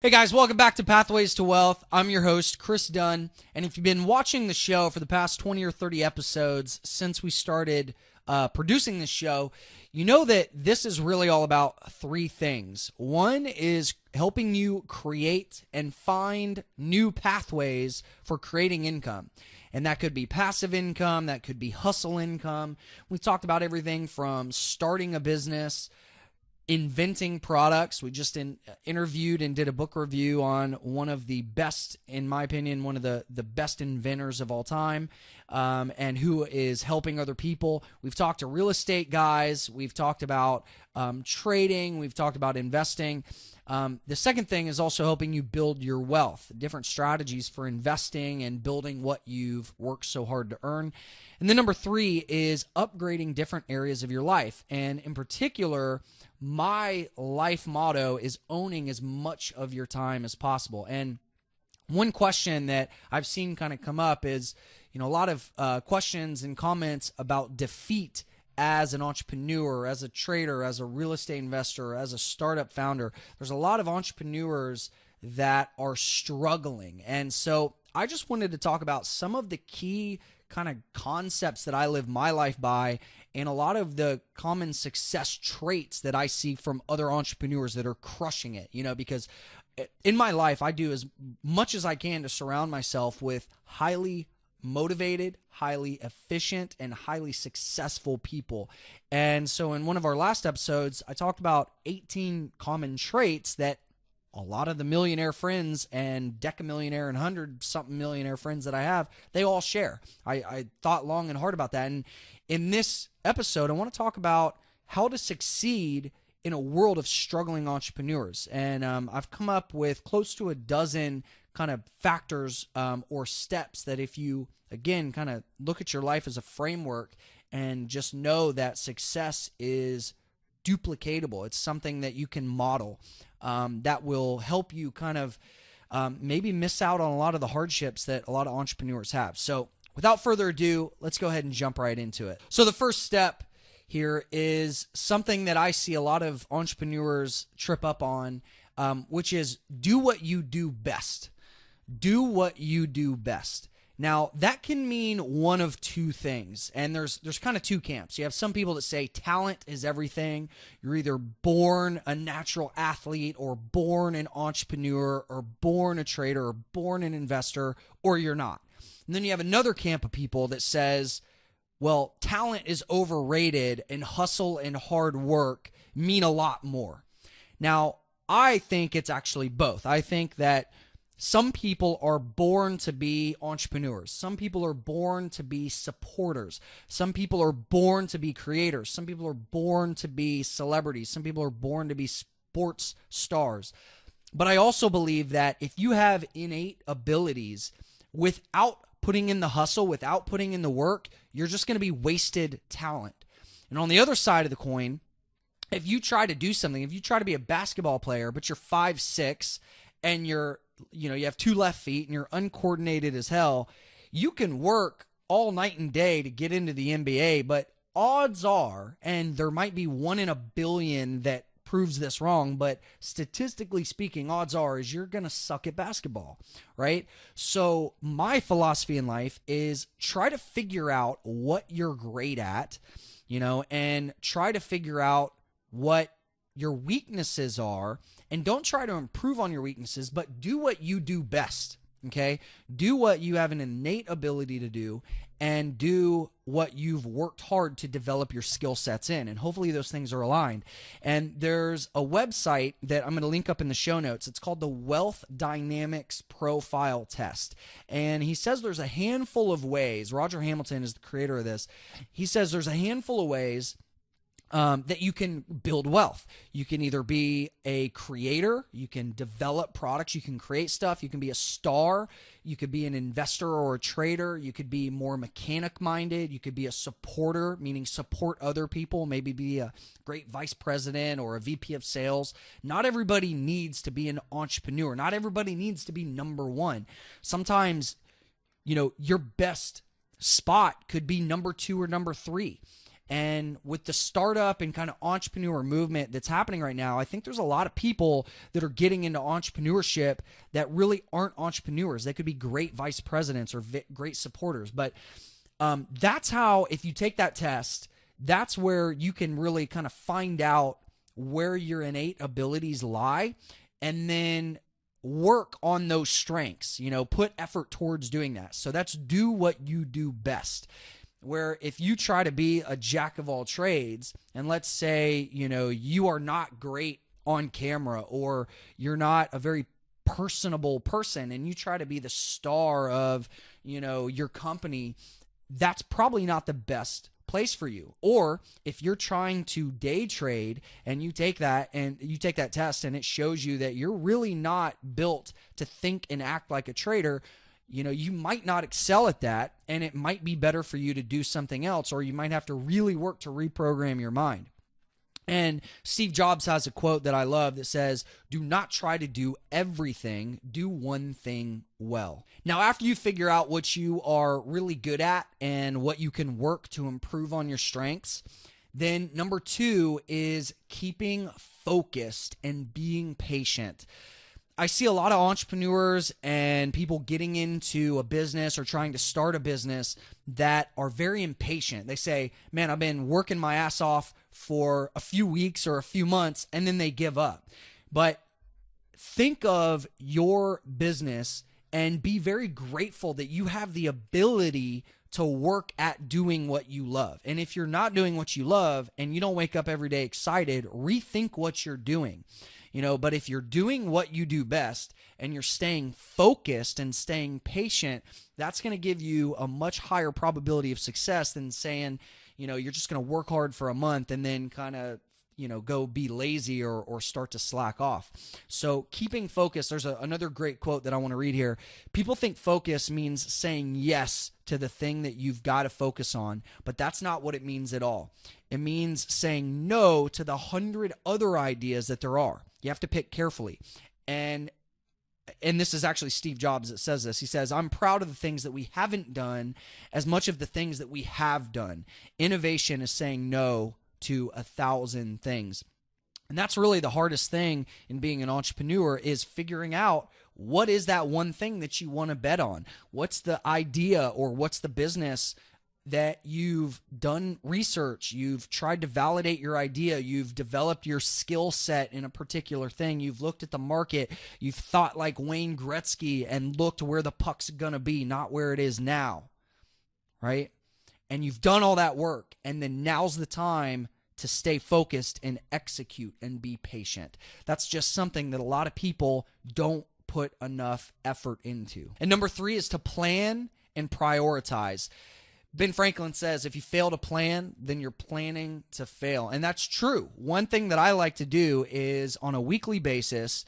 Hey guys, welcome back to Pathways to Wealth. I'm your host, Chris Dunn. And if you've been watching the show for the past 20 or 30 episodes since we started producing this show, you know that this is really all about three things. One is helping you create and find new pathways for creating income. And that could be passive income, that could be hustle income. We talked about everything from starting a business, inventing products. We just interviewed and did a book review on one of the best, in my opinion, one of the best inventors of all time, and who is helping other people. We've talked to real estate guys. We've talked about trading. We've talked about investing. The second thing is also helping you build your wealth, different strategies for investing and building what you've worked so hard to earn. And then number three is upgrading different areas of your life. And in particular, my life motto is owning as much of your time as possible. And one question that I've seen kind of come up is, a lot of questions and comments about defeat as an entrepreneur, as a trader, as a real estate investor, as a startup founder. There's a lot of entrepreneurs that are struggling. And so I just wanted to talk about some of the key kind of concepts that I live my life by and a lot of the common success traits that I see from other entrepreneurs that are crushing it, because in my life, I do as much as I can to surround myself with highly motivated, highly efficient, and highly successful people. And so in one of our last episodes, I talked about 18 common traits that a lot of the millionaire friends and decamillionaire and 100-something millionaire friends that I have, they all share. I thought long and hard about that. And in this episode, I want to talk about how to succeed in a world of struggling entrepreneurs. And I've come up with close to a dozen kind of factors or steps that if you, again, kind of look at your life as a framework and just know that success is duplicatable. It's something that you can model that will help you kind of maybe miss out on a lot of the hardships that a lot of entrepreneurs have. So without further ado, let's go ahead and jump right into it. So the first step here is something that I see a lot of entrepreneurs trip up on, which is do what you do best. Do what you do best. Now, that can mean one of two things, and there's kind of two camps. You have some people that say talent is everything. You're either born a natural athlete or born an entrepreneur or born a trader or born an investor, or you're not. And then you have another camp of people that says, well, talent is overrated and hustle and hard work mean a lot more. Now, I think it's actually both. I think that some people are born to be entrepreneurs. Some people are born to be supporters. Some people are born to be creators. Some people are born to be celebrities. Some people are born to be sports stars. But I also believe that if you have innate abilities without putting in the hustle, without putting in the work, you're just going to be wasted talent. And on the other side of the coin, if you try to do something, if you try to be a basketball player, but you're 5'6", and you have two left feet and you're uncoordinated as hell, you can work all night and day to get into the NBA, but odds are, and there might be 1 in a billion that proves this wrong, but statistically speaking, odds are is you're going to suck at basketball, right? So my philosophy in life is try to figure out what you're great at, and try to figure out what your weaknesses are, and don't try to improve on your weaknesses, but do what you do best, okay? Do what you have an innate ability to do, and do what you've worked hard to develop your skill sets in, and hopefully those things are aligned. And there's a website that I'm going to link up in the show notes. It's called the Wealth Dynamics Profile Test, and he says there's a handful of ways. Roger Hamilton is the creator of this. He says there's a handful of ways that you can build wealth. You can either be a creator, you can develop products, you can create stuff, you can be a star, you could be an investor or a trader, you could be more mechanic minded, you could be a supporter, meaning support other people, maybe be a great vice president or a VP of sales. Not everybody needs to be an entrepreneur. Not everybody needs to be number one. Sometimes, your best spot could be number 2 or number 3. And with the startup and kind of entrepreneur movement that's happening right now, I think there's a lot of people that are getting into entrepreneurship that really aren't entrepreneurs. They could be great vice presidents or great supporters. But that's how, if you take that test, that's where you can really kind of find out where your innate abilities lie, and then work on those strengths, put effort towards doing that. So that's do what you do best. Where if you try to be a jack of all trades, and let's say, you are not great on camera, or you're not a very personable person, and you try to be the star of, your company, that's probably not the best place for you. Or if you're trying to day trade and you take that test and it shows you that you're really not built to think and act like a trader, you might not excel at that, and it might be better for you to do something else, or you might have to really work to reprogram your mind. And Steve Jobs has a quote that I love that says, "Do not try to do everything, do one thing well." Now, after you figure out what you are really good at and what you can work to improve on your strengths, then number 2 is keeping focused and being patient. I see a lot of entrepreneurs and people getting into a business or trying to start a business that are very impatient. They say, "Man, I've been working my ass off for a few weeks or a few months," and then they give up. But think of your business and be very grateful that you have the ability to work at doing what you love. And if you're not doing what you love and you don't wake up every day excited, rethink what you're doing. But if you're doing what you do best and you're staying focused and staying patient, that's going to give you a much higher probability of success than saying, you're just going to work hard for a month and then kind of, go be lazy or start to slack off. So keeping focus, there's another great quote that I want to read here. People think focus means saying yes to the thing that you've got to focus on, but that's not what it means at all. It means saying no to the 100 other ideas that there are. You have to pick carefully. And this is actually Steve Jobs that says this. He says, "I'm proud of the things that we haven't done as much of the things that we have done. Innovation is saying no to 1,000 things." And that's really the hardest thing in being an entrepreneur, is figuring out what is that one thing that you want to bet on. What's the idea, or what's the business that you've done research, you've tried to validate your idea, you've developed your skill set in a particular thing, you've looked at the market, you've thought like Wayne Gretzky and looked where the puck's going to be, not where it is now, right? And you've done all that work, and then now's the time to stay focused and execute and be patient. That's just something that a lot of people don't put enough effort into. And number 3 is to plan and prioritize. Ben Franklin says, if you fail to plan, then you're planning to fail. And that's true. One thing that I like to do is, on a weekly basis,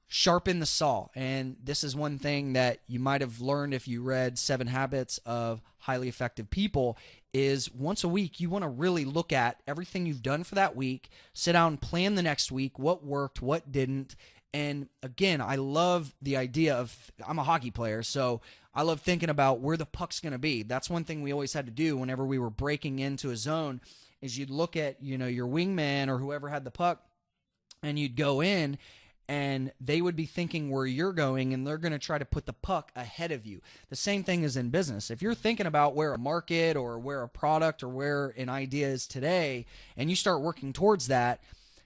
sharpen the saw. And this is one thing that you might have learned if you read 7 Habits of Highly Effective People, is once a week you want to really look at everything you've done for that week, sit down, plan the next week, what worked, what didn't. And again, I love the idea of, I'm a hockey player, so I love thinking about where the puck's going to be. That's one thing we always had to do whenever we were breaking into a zone, is you'd look at, your wingman or whoever had the puck, and you'd go in, and they would be thinking where you're going, and they're going to try to put the puck ahead of you. The same thing is in business. If you're thinking about where a market or where a product or where an idea is today, and you start working towards that,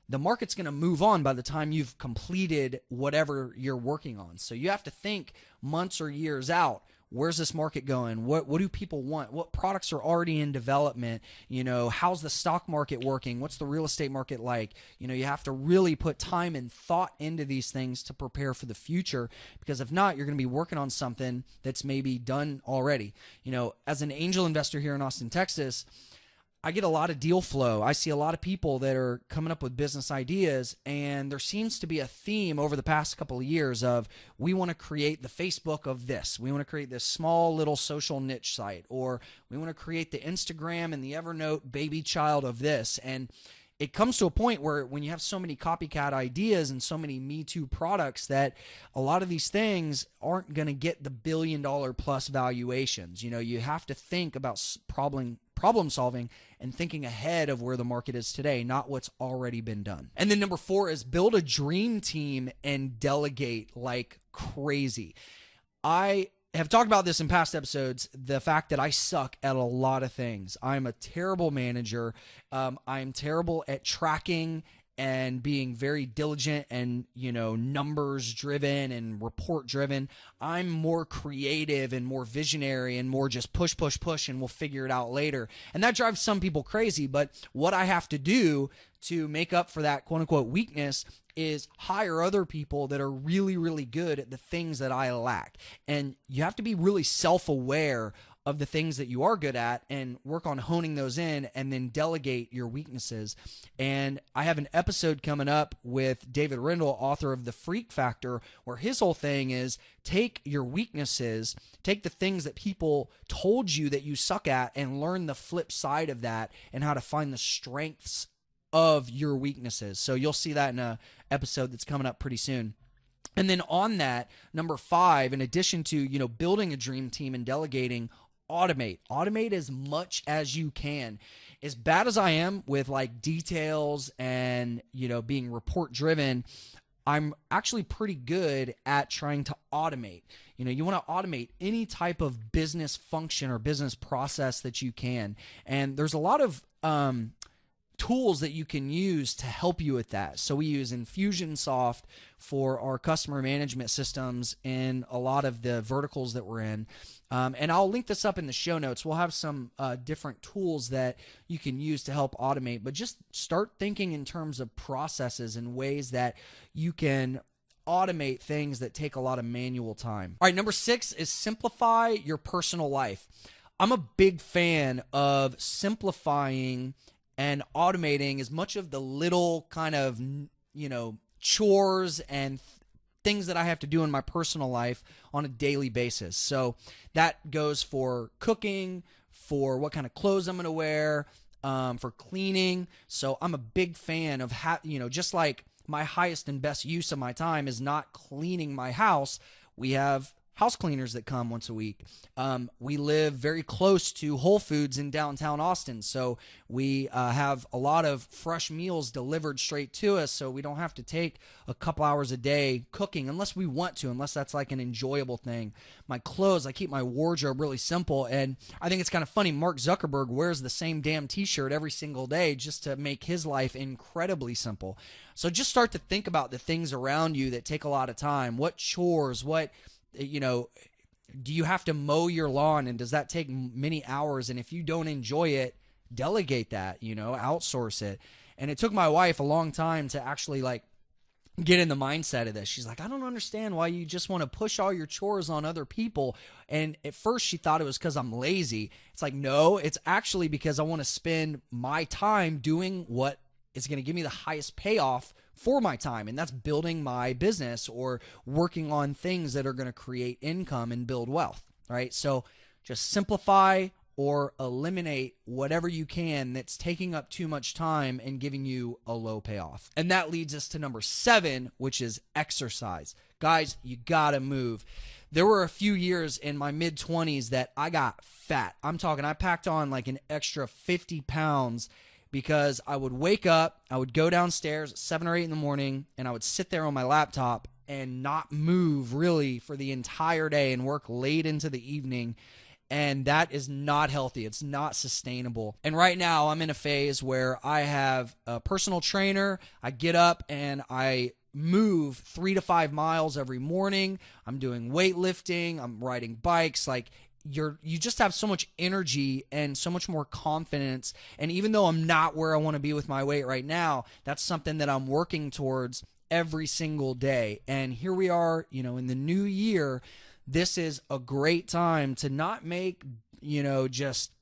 the market's going to move on by the time you've completed whatever you're working on. So you have to think months or years out. Where's this market going? What do people want? What products are already in development? How's the stock market working? What's the real estate market like? You have to really put time and thought into these things to prepare for the future, because if not, you're going to be working on something that's maybe done already. As an angel investor here in Austin, Texas, I get a lot of deal flow. I see a lot of people that are coming up with business ideas, and there seems to be a theme over the past couple of years of, we want to create the Facebook of this. We want to create this small little social niche site, or we want to create the Instagram and the Evernote baby child of this. And it comes to a point where, when you have so many copycat ideas and so many Me Too products, that a lot of these things aren't going to get the $1 billion+ valuations. You have to think about problem solving and thinking ahead of where the market is today, not what's already been done. And then number 4 is build a dream team and delegate like crazy. I have talked about this in past episodes, the fact that I suck at a lot of things. I'm a terrible manager. I'm terrible at tracking and being very diligent and, numbers driven and report driven. I'm more creative and more visionary and more just push, and we'll figure it out later. And that drives some people crazy. But what I have to do to make up for that quote unquote weakness is hire other people that are really, really good at the things that I lack. And you have to be really self-aware of the things that you are good at and work on honing those in, and then delegate your weaknesses. And I have an episode coming up with David Rindle, author of The Freak Factor, where his whole thing is take your weaknesses, take the things that people told you that you suck at, and learn the flip side of that and how to find the strengths of your weaknesses. So you'll see that in an episode that's coming up pretty soon. And then on that, number 5, in addition to, building a dream team and delegating, automate as much as you can. As bad as I am with like details and, being report driven, I'm actually pretty good at trying to automate. You want to automate any type of business function or business process that you can. And there's a lot of tools that you can use to help you with that. So we use Infusionsoft for our customer management systems in a lot of the verticals that we're in. And I'll link this up in the show notes. We'll have some different tools that you can use to help automate, but just start thinking in terms of processes and ways that you can automate things that take a lot of manual time. All right, number 6 is simplify your personal life. I'm a big fan of simplifying and automating as much of the little kind of, chores and things that I have to do in my personal life on a daily basis. So that goes for cooking, for what kind of clothes I'm going to wear, for cleaning. So I'm a big fan of, just like my highest and best use of my time is not cleaning my house. We have house cleaners that come once a week. We live very close to Whole Foods in downtown Austin, so we have a lot of fresh meals delivered straight to us, so we don't have to take a couple hours a day cooking unless we want to, unless that's like an enjoyable thing. My clothes, I keep my wardrobe really simple, and I think it's kind of funny. Mark Zuckerberg wears the same damn t-shirt every single day just to make his life incredibly simple. So just start to think about the things around you that take a lot of time. What chores, do you have to mow your lawn, and does that take many hours? And if you don't enjoy it, delegate that, outsource it. And it took my wife a long time to actually get in the mindset of this. She's like, I don't understand why you just want to push all your chores on other people. And at first she thought it was because I'm lazy. It's like, no, it's actually because I want to spend my time doing what is going to give me the highest payoff for my time, and that's building my business or working on things that are going to create income and build wealth, right? So just simplify or eliminate whatever you can that's taking up too much time and giving you a low payoff. And that leads us to number 7, which is exercise. Guys, you gotta move. There were a few years in my mid-20s that I got fat. I'm talking, I packed on like an extra 50 pounds because I would wake up, I would go downstairs at 7 or 8 in the morning, and I would sit there on my laptop and not move really for the entire day and work late into the evening. And that is not healthy. It's not sustainable. And right now I'm in a phase where I have a personal trainer. I get up and I move 3 to 5 miles every morning. I'm doing weightlifting. I'm riding bikes. You just have so much energy and so much more confidence. And even though I'm not where I want to be with my weight right now, that's something that I'm working towards every single day. And here we are, in the new year. This is a great time to not make, just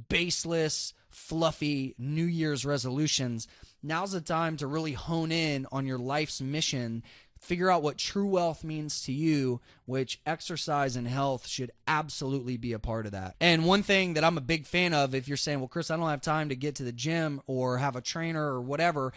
baseless, fluffy New Year's resolutions. Now's the time to really hone in on your life's mission. Figure out what true wealth means to you, which exercise and health should absolutely be a part of that. And one thing that I'm a big fan of, if you're saying, well, Chris, I don't have time to get to the gym or have a trainer or whatever,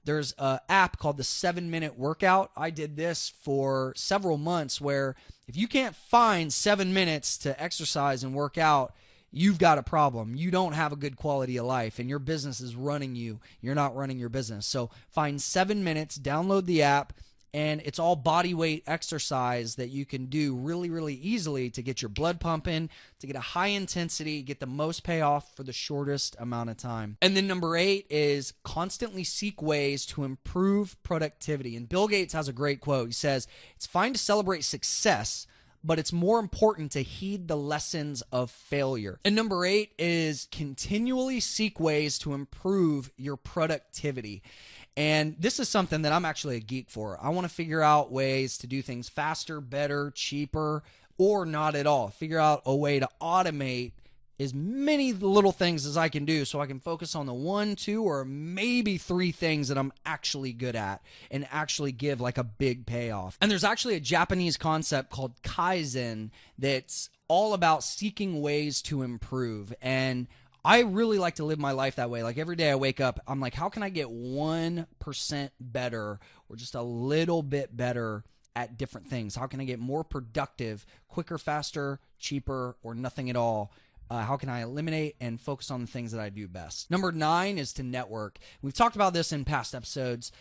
there's an app called the 7-Minute Workout. I did this for several months where if you can't find 7 minutes to exercise and work out, you've got a problem. You don't have a good quality of life, and your business is running you. You're not running your business. So find 7 minutes, download the app, and it's all body weight exercise that you can do really, really easily to get your blood pumping, to get a high intensity, get the most payoff for the shortest amount of time. And then number 8 is constantly seek ways to improve productivity. And Bill Gates has a great quote. He says, "It's fine to celebrate success, but it's more important to heed the lessons of failure." And number 8 is continually seek ways to improve your productivity. And this is something that I'm actually a geek for. I want to figure out ways to do things faster, better, cheaper, or not at all. Figure out a way to automate as many little things as I can do so I can focus on the 1, 2, or maybe 3 things that I'm actually good at and actually give like a big payoff. And there's actually a Japanese concept called Kaizen that's all about seeking ways to improve. And I really like to live my life that way. Like every day I wake up, I'm like, how can I get 1% better or just a little bit better at different things? How can I get more productive, quicker, faster, cheaper, or nothing at all? How can I eliminate and focus on the things that I do best? Number 9 is to network. We've talked about this in past episodes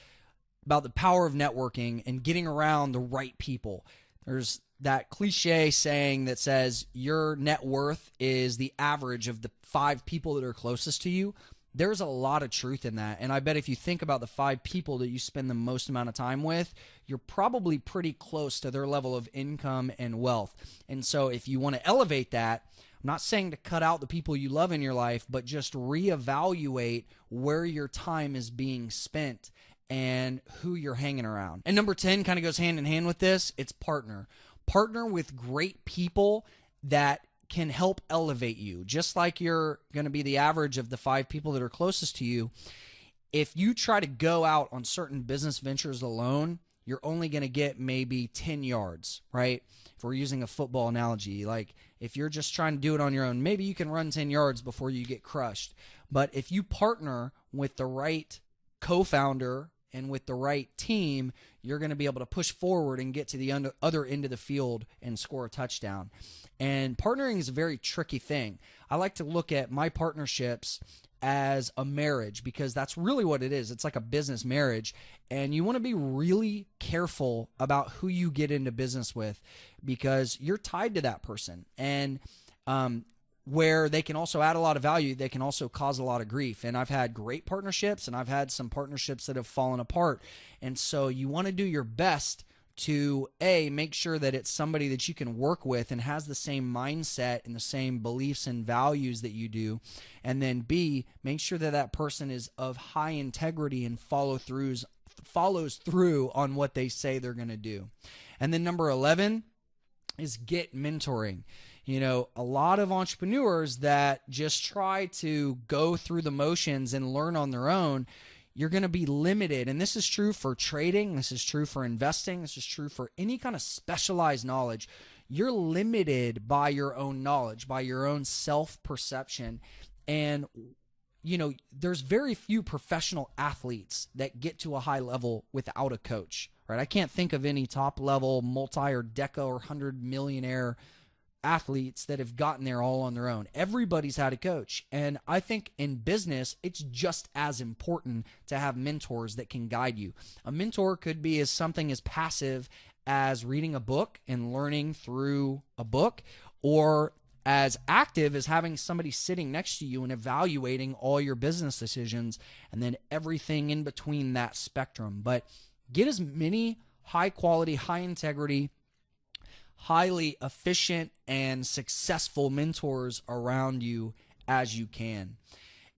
about the power of networking and getting around the right people. There's that cliche saying that says your net worth is the average of the 5 people that are closest to you. There's a lot of truth in that. And I bet if you think about the 5 people that you spend the most amount of time with, you're probably pretty close to their level of income and wealth. And so if you want to elevate that, I'm not saying to cut out the people you love in your life, but just reevaluate where your time is being spent and who you're hanging around. And number 10 kind of goes hand in hand with this. It's partner. Partner with great people that can help elevate you. Just like you're going to be the average of the 5 people that are closest to you, if you try to go out on certain business ventures alone, you're only going to get maybe 10 yards, right? If we're using a football analogy, like if you're just trying to do it on your own, maybe you can run 10 yards before you get crushed. But if you partner with the right co-founder and with the right team, you're going to be able to push forward and get to the other end of the field and score a touchdown. And partnering is a very tricky thing. I like to look at my partnerships as a marriage because that's really what it is. It's like a business marriage, and you want to be really careful about who you get into business with because you're tied to that person. And where they can also add a lot of value, they can also cause a lot of grief. And I've had great partnerships, and I've had some partnerships that have fallen apart. And so you want to do your best to make sure that it's somebody that you can work with and has the same mindset and the same beliefs and values that you do. And then B, make sure that that person is of high integrity and follows through on what they say they're going to do. And then number 11 is get mentoring. You know, a lot of entrepreneurs that just try to go through the motions and learn on their own, you're going to be limited. And this is true for trading. This is true for investing. This is true for any kind of specialized knowledge. You're limited by your own knowledge, by your own self-perception. And, you know, there's very few professional athletes that get to a high level without a coach, right? I can't think of any top-level multi or deca or 100-millionaire athletes that have gotten there all on their own. Everybody's had a coach. And I think in business, it's just as important to have mentors that can guide you. A mentor could be as something as passive as reading a book and learning through a book, or as active as having somebody sitting next to you and evaluating all your business decisions and then everything in between that spectrum. But get as many high quality, high integrity, highly efficient and successful mentors around you as you can.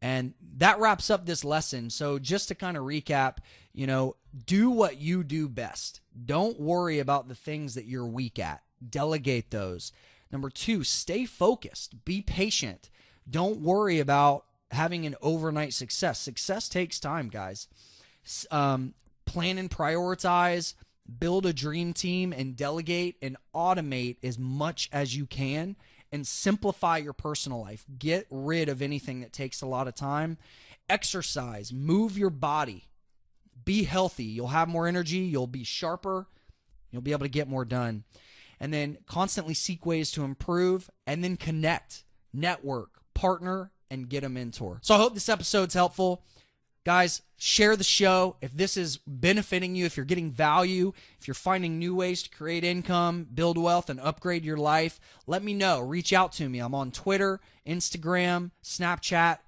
And that wraps up this lesson. So just to kind of recap, you know, do what you do best. Don't worry about the things that you're weak at. Delegate those. Number 2, stay focused. Be patient. Don't worry about having an overnight success. Success takes time, guys. Plan and prioritize. Build a dream team and delegate and automate as much as you can and simplify your personal life. Get rid of anything that takes a lot of time. Exercise, move your body, be healthy. You'll have more energy. You'll be sharper. You'll be able to get more done. And then constantly seek ways to improve and then connect. network, partner, and get a mentor. So I hope this episode's helpful. Guys, share the show. If this is benefiting you, if you're getting value, if you're finding new ways to create income, build wealth, and upgrade your life, let me know. Reach out to me. I'm on Twitter, Instagram, Snapchat,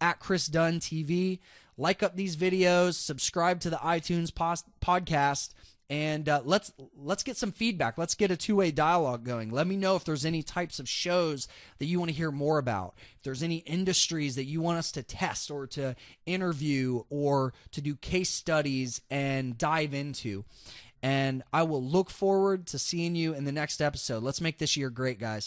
at Chris Dunn TV. Like up these videos, subscribe to the iTunes podcast, and let's get some feedback. Let's get a two-way dialogue going. Let me know if there's any types of shows that you want to hear more about. If there's any industries that you want us to test or to interview or to do case studies and dive into. And I will look forward to seeing you in the next episode. Let's make this year great, guys.